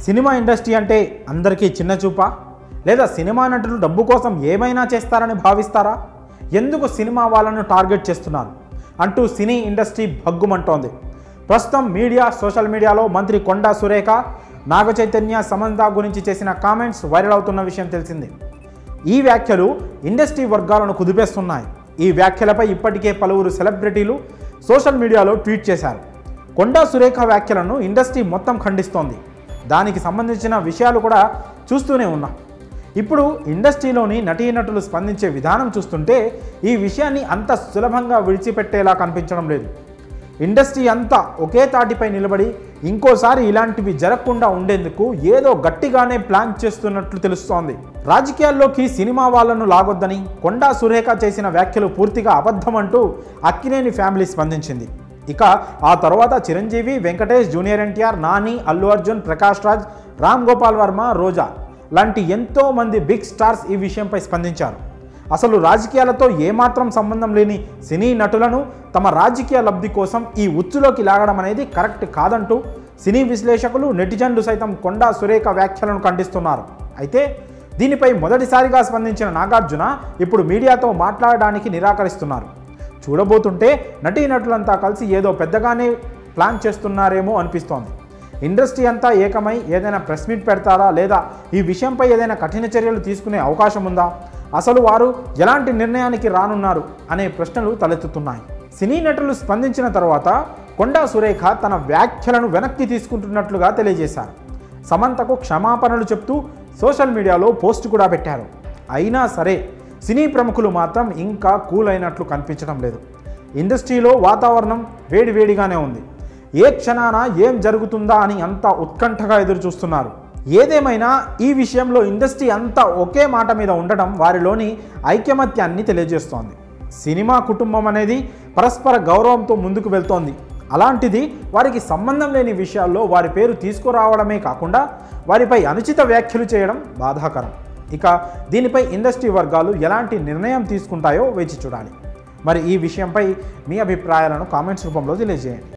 Cinema industry అంటే అందరికీ చిన్న చూపా లేదా సినిమా నటులు డబ్బు కోసం ఏమైనా చేస్తారని భావిస్తారా? ఎందుకు సినిమా వాళ్ళను టార్గెట్ చేస్తున్నారు అంటూ సినీ ఇండస్ట్రీ భగ్గుమంటోంది. ప్రస్తుతం సోషల్ మీడియాలో మంత్రి కొండా సురేఖ, నాగ చైతన్య, సమంత గురించి చేసిన కామెంట్స్ వైరల్ అవుతున్న విషయం తెలిసిందే. ఈ వ్యాఖ్యలు ఇండస్ట్రీ వర్గాలను కుదిపేస్తున్నాయి. ఈ వ్యాఖ్యలపై ఇప్పటికే పలువురు సెలబ్రిటీలు సోషల్ మీడియాలో ట్వీట్ చేశారు. కొండా సురేఖ వ్యాఖ్యలను ఇండస్ట్రీ మొత్తం ఖండిస్తోంది. దానికి సంబంధించిన విషయాలు కూడా చూస్తూనే ఉన్నాం. ఇప్పుడు ఇండస్ట్రీలోని నటీనటులు స్పందించే విధానం చూస్తుంటే ఈ విషయాన్ని అంత సులభంగా విడిచిపెట్టేలా కనిపించడం లేదు. ఇండస్ట్రీ అంతా ఒకే తాటిపై నిలబడి ఇంకోసారి ఇలాంటివి జరగకుండా ఉండేందుకు ఏదో గట్టిగానే ప్లాన్ చేస్తున్నట్లు తెలుస్తోంది. రాజకీయాల్లోకి సినిమా వాళ్ళను లాగొద్దని కొండా సురేఖ చేసిన వ్యాఖ్యలు పూర్తిగా అబద్ధమంటూ అక్కినేని ఫ్యామిలీ స్పందించింది. ఇక ఆ తర్వాత చిరంజీవి, వెంకటేష్, జూనియర్ ఎన్టీఆర్, నాని, అల్లు అర్జున్, ప్రకాష్ రాజ్, రామ్ గోపాల్ వర్మ, రోజా లాంటి ఎంతో మంది బిగ్ స్టార్స్ ఈ విషయంపై స్పందించారు. అసలు రాజకీయాలతో ఏమాత్రం సంబంధం లేని సినీ నటులను తమ రాజకీయ లబ్ధి కోసం ఈ ఉచ్చులోకి లాగడం అనేది కరెక్ట్ కాదంటూ సినీ విశ్లేషకులు, నెటిజన్లు సైతం కొండా సురేఖ వ్యాఖ్యలను ఖండిస్తున్నారు. అయితే దీనిపై మొదటిసారిగా స్పందించిన నాగార్జున ఇప్పుడు మీడియాతో మాట్లాడడానికి నిరాకరిస్తున్నారు. చూడబోతుంటే నటీనటులంతా కలిసి ఏదో పెద్దగానే ప్లాన్ చేస్తున్నారేమో అనిపిస్తోంది. ఇండస్ట్రీ అంతా ఏకమై ఏదైనా ప్రెస్ మీట్ పెడతారా, లేదా ఈ విషయంపై ఏదైనా కఠిన చర్యలు తీసుకునే అవకాశం ఉందా, అసలు వారు ఎలాంటి నిర్ణయానికి రానున్నారు అనే ప్రశ్నలు తలెత్తుతున్నాయి. సినీ నటులు స్పందించిన తర్వాత కొండా సురేఖ తన వ్యాఖ్యలను వెనక్కి తీసుకుంటున్నట్లుగా తెలియజేశారు. సమంతకు క్షమాపణలు చెప్తూ సోషల్ మీడియాలో పోస్ట్ కూడా పెట్టారు. అయినా సరే సినీ ప్రముఖులు మాత్రం ఇంకా కూల్ అయినట్లు కనిపించడం లేదు. ఇండస్ట్రీలో వాతావరణం వేడివేడిగానే ఉంది. ఏ క్షణాన ఏం జరుగుతుందా అని అంతా ఉత్కంఠగా ఎదురు చూస్తున్నారు. ఏదేమైనా ఈ విషయంలో ఇండస్ట్రీ అంతా ఒకే మాట మీద ఉండడం వారిలోని ఐకమత్యాన్ని తెలియజేస్తోంది. సినిమా కుటుంబం అనేది పరస్పర గౌరవంతో ముందుకు వెళ్తోంది. అలాంటిది వారికి సంబంధం లేని విషయాల్లో వారి పేరు తీసుకురావడమే కాకుండా వారిపై అనుచిత వ్యాఖ్యలు చేయడం బాధాకరం. ఇక దీనిపై ఇండస్ట్రీ వర్గాలు ఎలాంటి నిర్ణయం తీసుకుంటాయో వేచి చూడాలి. మరి ఈ విషయంపై మీ అభిప్రాయాలను కామెంట్స్ రూపంలో తెలియజేయండి.